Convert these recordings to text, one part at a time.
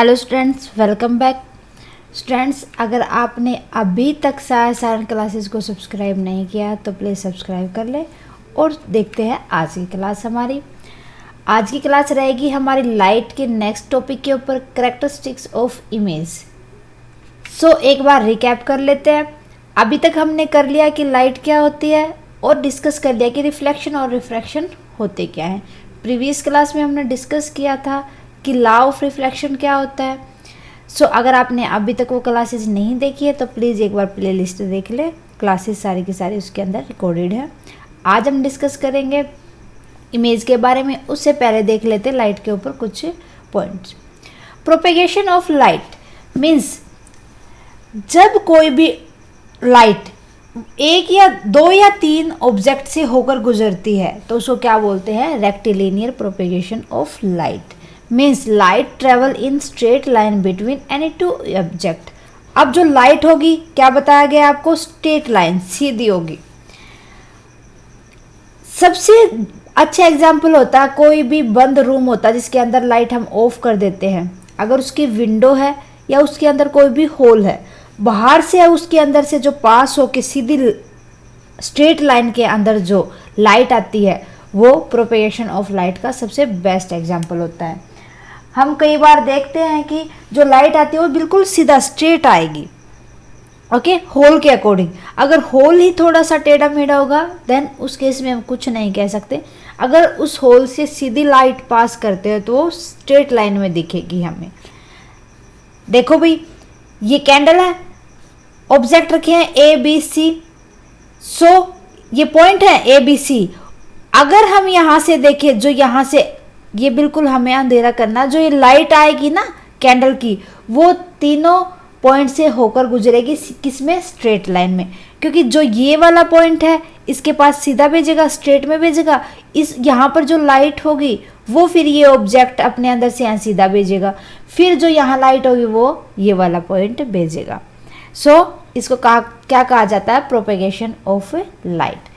Hello students, welcome back. Students, अगर आपने अभी तक सारण क्लासेस को सब्सक्राइब नहीं किया तो प्लीज़ सब्सक्राइब कर ले और देखते हैं आज की क्लास। आज की क्लास रहेगी हमारी लाइट के नेक्स्ट टॉपिक के ऊपर, कैरेक्टरिस्टिक्स ऑफ इमेज। सो एक बार रिकैप कर लेते हैं। अभी तक हमने कर लिया कि लाइट क्या होती है और डिस्कस कर लिया कि रिफ्लेक्शन और रिफ्रैक्शन होते क्या हैं। प्रीवियस क्लास में हमने डिस्कस किया था कि लॉ ऑफ रिफ्लेक्शन क्या होता है। सो अगर आपने अभी तक वो क्लासेस नहीं देखी है तो प्लीज़ एक बार प्लेलिस्ट देख ले, क्लासेस सारी की सारी उसके अंदर रिकॉर्डेड है। आज हम डिस्कस करेंगे इमेज के बारे में। उससे पहले देख लेते हैं लाइट के ऊपर कुछ points. Propagation of light means जब कोई भी लाइट एक या दो या तीन ऑब्जेक्ट से होकर गुजरती है तो उसको क्या बोलते हैं? Rectilinear propagation of light. Means light travel in straight line between any to object. अब जो लाइट होगी क्या बताया गया आपको? स्ट्रेट लाइन, सीधी होगी। सबसे अच्छा एग्जाम्पल होता है कोई भी बंद रूम होता है जिसके अंदर लाइट हम ऑफ कर देते हैं। अगर उसकी विंडो है या उसके अंदर कोई भी होल है, बाहर से या उसके अंदर से जो पास हो के सीधी स्ट्रेट लाइन के अंदर जो लाइट आती है वो प्रोपेगेशन ऑफ लाइट का सबसे बेस्ट एग्जाम्पल होता है। हम कई बार देखते हैं कि जो लाइट आती है वो बिल्कुल सीधा स्ट्रेट आएगी, ओके, होल के अकॉर्डिंग। अगर होल ही थोड़ा सा टेढ़ा मेढ़ा होगा देन उस केस में हम कुछ नहीं कह सकते। अगर उस होल से सीधी लाइट पास करते हैं तो वो स्ट्रेट लाइन में दिखेगी हमें। देखो भाई, ये कैंडल है, ऑब्जेक्ट रखे हैं ए बी सी। सो ये पॉइंट है ए बी सी। अगर हम यहाँ से देखें, जो यहाँ से ये बिल्कुल हमें अंधेरा करना, जो ये लाइट आएगी ना कैंडल की, वो तीनों पॉइंट से होकर गुजरेगी किसमें? स्ट्रेट लाइन में। क्योंकि जो ये वाला पॉइंट है इसके पास सीधा भेजेगा, स्ट्रेट में भेजेगा। इस यहाँ पर जो लाइट होगी वो फिर ये ऑब्जेक्ट अपने अंदर से यहाँ सीधा भेजेगा, फिर जो यहाँ लाइट होगी वो ये वाला पॉइंट भेजेगा। सो इसको क्या कहा जाता है? Propagation of light.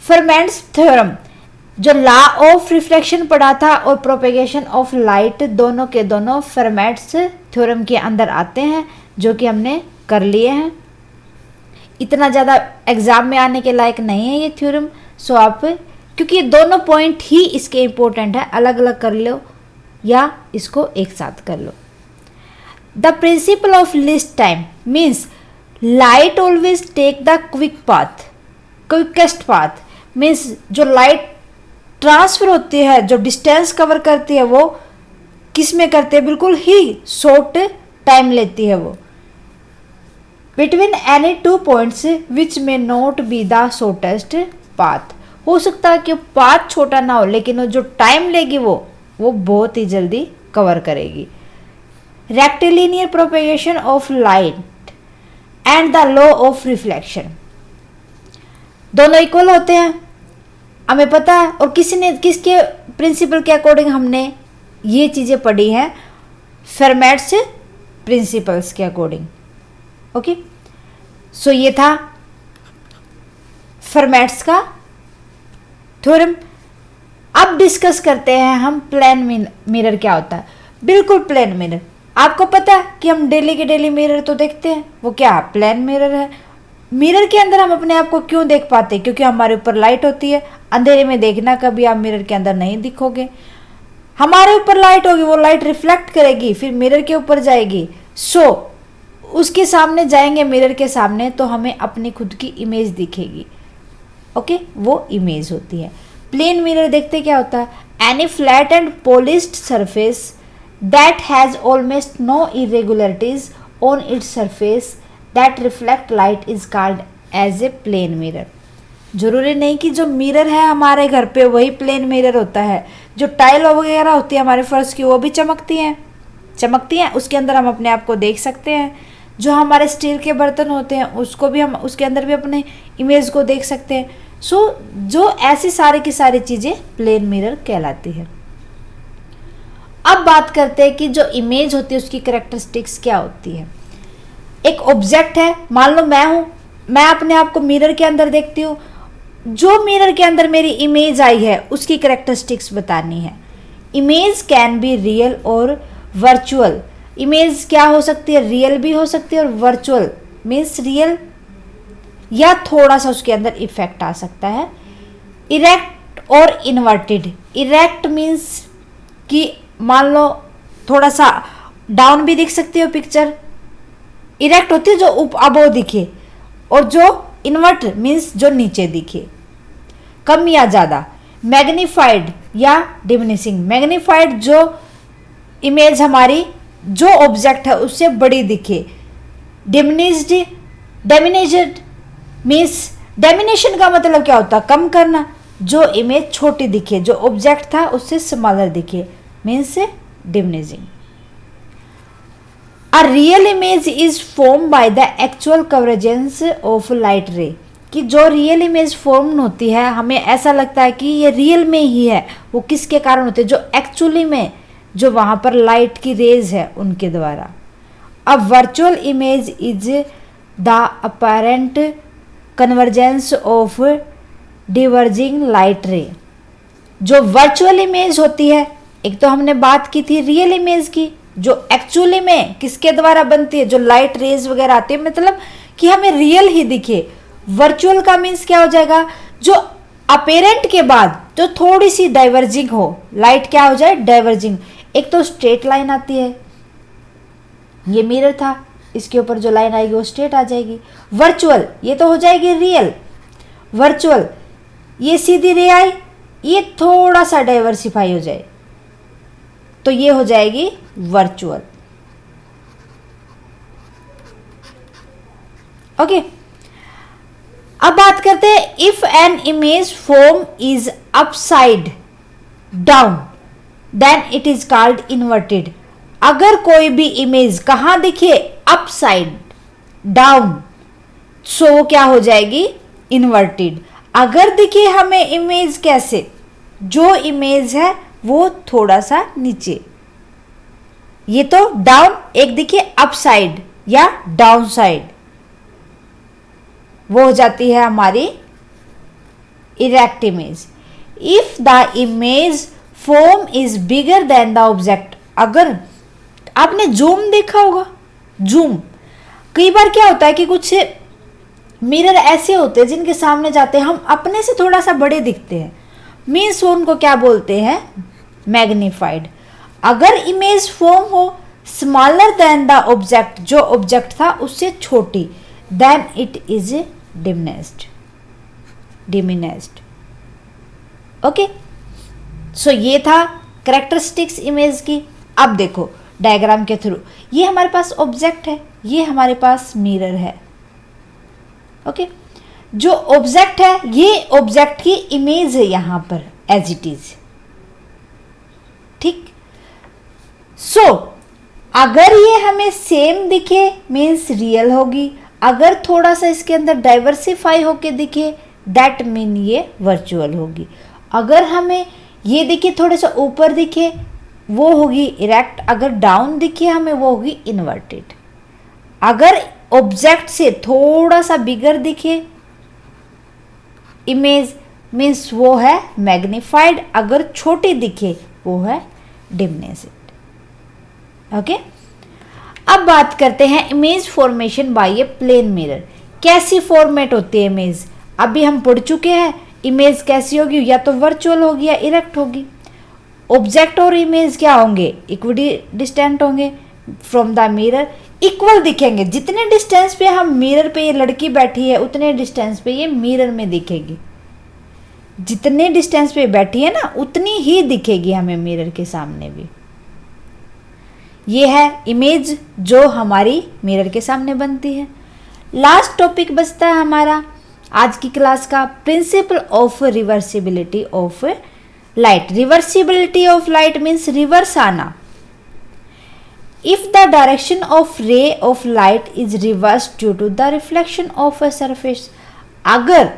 Fermat's theorem, जो लॉ ऑफ रिफ्लेक्शन पढ़ा था और प्रोपेगेशन ऑफ लाइट, दोनों के दोनों फरमैट्स थ्योरम के अंदर आते हैं, जो कि हमने कर लिए हैं। इतना ज़्यादा एग्जाम में आने के लायक नहीं है ये थ्योरम। सो आप, क्योंकि ये दोनों पॉइंट ही इसके इम्पोर्टेंट है, अलग अलग कर लो या इसको एक साथ कर लो। The principle of least time means light always take the quick path, quickest path. Means जो लाइट ट्रांसफर होती है, जो डिस्टेंस कवर करती है, वो किस में करती है? बिल्कुल ही शॉर्ट टाइम लेती है वो। Between any two points which may not be the shortest path. हो सकता है कि पाथ छोटा ना हो लेकिन वो जो टाइम लेगी वो बहुत ही जल्दी कवर करेगी। Rectilinear propagation of light and the law of reflection, दोनों इक्वल होते हैं, हमें पता है। और किसके प्रिंसिपल के अकॉर्डिंग हमने ये चीज़ें पढ़ी हैं? फरमैट्स प्रिंसिपल्स के अकॉर्डिंग, ओके। सो ये था फरमैट्स का थ्योरम। अब डिस्कस करते हैं हम प्लेन मिरर क्या होता है। बिल्कुल प्लेन मिरर, आपको पता है कि हम डेली के डेली मिरर तो देखते हैं, वो क्या? प्लेन मिरर है। मिरर के अंदर हम अपने आप को क्यों देख पाते? क्योंकि हमारे ऊपर लाइट होती है। अंधेरे में देखना कभी आप मिरर के अंदर नहीं दिखोगे। हमारे ऊपर लाइट होगी, वो लाइट रिफ्लेक्ट करेगी, फिर मिरर के ऊपर जाएगी। सो उसके सामने जाएंगे, मिरर के सामने, तो हमें अपनी खुद की इमेज दिखेगी, ओके, वो इमेज होती है। प्लेन मिरर देखते क्या होता है? Any flat and polished surface that has almost no irregularities on its surface that reflect light is called as a plane mirror. जरूरी नहीं कि जो मिरर है हमारे घर पे वही प्लेन मिरर होता है। जो टाइल वगैरह होती है हमारे फर्श की वो भी चमकती हैं, उसके अंदर हम अपने आप को देख सकते हैं। जो हमारे स्टील के बर्तन होते हैं उसको भी हम, उसके अंदर भी अपने इमेज को देख सकते हैं। सो जो ऐसी सारी की सारी चीज़ें प्लेन मिरर कहलाती है। अब बात करते हैं कि जो इमेज होती है उसकी कैरेक्टरिस्टिक्स क्या होती है। एक ऑब्जेक्ट है, मान लो मैं हूँ, मैं अपने आप को मिरर के अंदर देखती हूँ। जो मिरर के अंदर मेरी इमेज आई है उसकी कैरेक्टरिस्टिक्स बतानी है। इमेज कैन बी रियल और वर्चुअल इमेज क्या हो सकती है, रियल भी हो सकती है, और वर्चुअल मीन्स रियल या थोड़ा सा उसके अंदर इफेक्ट आ सकता है। इरेक्ट और इन्वर्टेड, इरेक्ट मीन्स कि मान लो थोड़ा सा डाउन भी दिख सकती है पिक्चर, इरेक्ट होती है जो अबो दिखे, और जो इन्वर्ट मीन्स जो नीचे दिखे, कम या ज़्यादा। मैग्नीफाइड या डिमिनिशिंग, मैग्नीफाइड जो इमेज हमारी जो ऑब्जेक्ट है उससे बड़ी दिखे। डिमिनिश्ड, डेमिनेटेड मीन्स, डेमिनेशन का मतलब क्या होता है, कम करना, जो इमेज छोटी दिखे, जो ऑब्जेक्ट था उससे स्मॉलर दिखे means diminishing. A real image is formed by the actual convergence of light ray, कि जो रियल इमेज फॉर्म होती है हमें ऐसा लगता है कि ये रियल में ही है, वो किसके कारण होते हैं, जो एक्चुअली में जो वहाँ पर लाइट की रेज है उनके द्वारा। अब virtual image is the apparent convergence of diverging light ray. जो वर्चुअल इमेज होती है, एक तो हमने बात की थी रियल इमेज की, जो एक्चुअली में किसके द्वारा बनती है, जो लाइट रेज वगैरह आती है, मतलब कि हमें रियल ही दिखे। वर्चुअल का मीन्स क्या हो जाएगा, जो अपेरेंट के बाद जो थोड़ी सी डाइवर्जिंग हो, लाइट क्या हो जाए, डाइवर्जिंग। एक तो स्ट्रेट लाइन आती है, ये मिरर था, इसके ऊपर जो लाइन आएगी वो स्ट्रेट आ जाएगी। वर्चुअल ये तो हो जाएगी रियल। वर्चुअल ये सीधी रे आई, ये थोड़ा सा डाइवर्सिफाई हो जाए तो ये हो जाएगी वर्चुअल। ओके, अब बात करते हैं if an image form is upside down then it is called inverted. अगर कोई भी इमेज कहां दिखे, अपसाइड डाउन, सो वो क्या हो जाएगी, इन्वर्टेड। अगर दिखे हमें इमेज कैसे, जो इमेज है वो थोड़ा सा नीचे, ये तो डाउन, एक दिखे अपसाइड या डाउन साइड, वो हो जाती है हमारी erect image. If the image form is bigger than the object, अगर आपने जूम देखा होगा, जूम कई बार क्या होता है कि कुछ मिरर ऐसे होते हैं जिनके सामने जाते हैं हम अपने से थोड़ा सा बड़े दिखते हैं, मीन्स उनको क्या बोलते हैं, मैग्नीफाइड। अगर इमेज फॉर्म हो स्मॉलर देन द ऑब्जेक्ट, जो ऑब्जेक्ट था उससे छोटी, then it is diminished. Okay, so ये था कैरेक्टरिस्टिक्स इमेज की। अब देखो डायग्राम के थ्रू, ये हमारे पास ऑब्जेक्ट है, ये हमारे पास मिरर है। ओके, जो ऑब्जेक्ट है ये ऑब्जेक्ट की इमेज है यहां पर एज इट इज, ठीक। सो अगर ये हमें सेम दिखे मीन्स रियल होगी, अगर थोड़ा सा इसके अंदर डाइवर्सिफाई होके दिखे दैट मीन ये वर्चुअल होगी। अगर हमें ये दिखे थोड़ा सा ऊपर दिखे वो होगी इरेक्ट, अगर डाउन दिखे हमें वो होगी इन्वर्टेड। अगर ऑब्जेक्ट से थोड़ा सा बिगर दिखे इमेज मीन्स वो है मैग्नीफाइड, अगर छोटी दिखे वो है डिमिनिश्ड। ओके, अब बात करते हैं image formation by a plane mirror. कैसी फॉर्मेट होती है इमेज, अभी हम पढ़ चुके हैं इमेज कैसी होगी, या तो वर्चुअल होगी या इरेक्ट होगी। ऑब्जेक्ट और इमेज क्या होंगे, इक्वली डिस्टेंट होंगे फ्रॉम द मिरर, इक्वल दिखेंगे। जितने डिस्टेंस पे हम मिरर पे ये लड़की बैठी है उतने डिस्टेंस पे ये मिरर में दिखेगी, जितने डिस्टेंस पे बैठी है ना उतनी ही दिखेगी हमें मिरर के सामने भी। ये है इमेज जो हमारी मिरर के सामने बनती है। लास्ट टॉपिक बचता है हमारा आज की क्लास का, principle of reversibility of light. Reversibility of light means reverse आना। If the direction of ray of light is reversed due to the reflection of a surface, अगर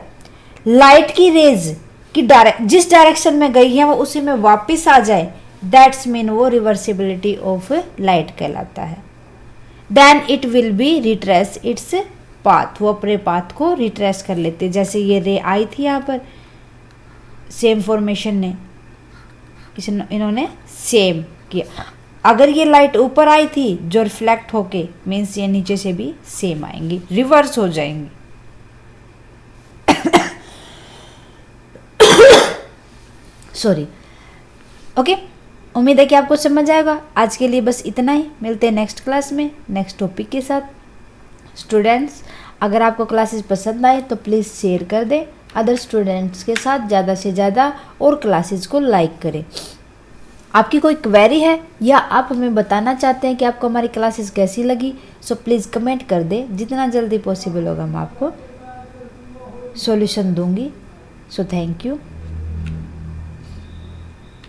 लाइट की रेज की जिस डायरेक्शन में गई है वो उसी में वापस आ जाए, दैट्स मीन वो रिवर्सिबिलिटी ऑफ लाइट कहलाता है। Then it will be retrace its path, वो अपने पाथ को रिट्रेस कर लेते। जैसे ये रे आई थी यहाँ पर, सेम फॉर्मेशन ने इन्होंने सेम किया। अगर ये लाइट ऊपर आई थी जो रिफ्लेक्ट होके, मीन्स ये नीचे से भी सेम आएंगी, रिवर्स हो जाएंगी। सॉरी। ओके, उम्मीद है कि आपको समझ आएगा। आज के लिए बस इतना ही, मिलते हैं नेक्स्ट क्लास में नेक्स्ट टॉपिक के साथ। स्टूडेंट्स, अगर आपको क्लासेस पसंद आए तो प्लीज़ शेयर कर दें अदर स्टूडेंट्स के साथ ज़्यादा से ज़्यादा, और क्लासेस को लाइक करें। आपकी कोई क्वेरी है या आप हमें बताना चाहते हैं कि आपको हमारी क्लासेस कैसी लगी, सो प्लीज़ कमेंट कर दें। जितना जल्दी पॉसिबल होगा मैं आपको सॉल्यूशन दूंगी। So thank you.